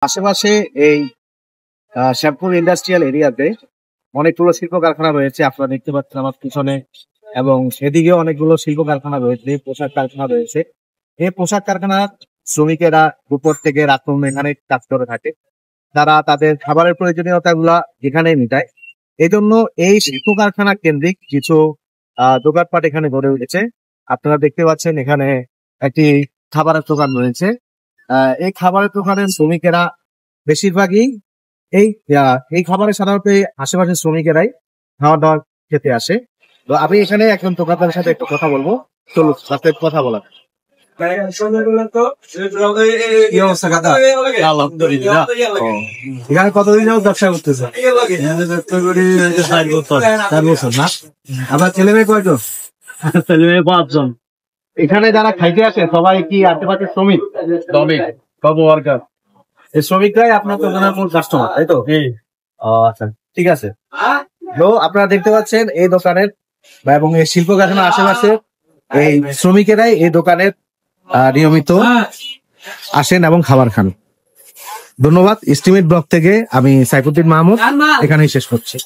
আশেপাশে এই শ্যামপুর ইন্ডাস্ট্রিয়াল এরিয়াতে অনেকগুলো শিল্প কারখানা রয়েছে, আপনারা দেখতে পাচ্ছেন আমার পিছনে, এবং সেদিকেও অনেকগুলো শিল্প কারখানা রয়েছে, পোশাক কারখানা রয়েছে। এই পোশাক কারখানার শ্রমিকেরা দুপুর থেকে রাত পর্যন্ত এখানে কাজ করে থাকে। তারা তাদের খাবারের প্রয়োজনীয়তা গুলা এখানে মিটায়। এই জন্য এই শিল্প কারখানা কেন্দ্রিক কিছু দোকানপাট এখানে গড়ে উঠেছে। আপনারা দেখতে পাচ্ছেন এখানে একটি খাবারের দোকান রয়েছে। এই খাবারের দোকানের শ্রমিকেরা বেশিরভাগই এই খাবারের সাধারণত আশেপাশের শ্রমিকেরাই খাওয়া দাওয়া খেতে আসে। তো আমি এখানে একজন দোকানদারের সাথে একটু কথা বলবো, চলুন সাথে কথা বলা। এখানে কতদিন যাবত ব্যবসা করতেছে? আপনার ছেলে মেয়ে কয়জন? ছেলে মেয়ে 5 জন। এখানে যারা খাইতে আসে সবাই কি আশেপাশে শ্রমিক? এই শ্রমিকরাই আপনার দোকানের মূল কাস্টমার, তাই তো? আচ্ছা, ঠিক আছে। তো আপনারা দেখতে পাচ্ছেন এই দোকানের এবং এই শিল্প কারখানার আশেপাশে এই শ্রমিকেরাই এই দোকানের নিয়মিত আসেন এবং খাবার খান। ধন্যবাদ। এস্টিমেট ব্লক থেকে আমি সাইফুদ্দিন মাহমুদ এখানেই শেষ করছি।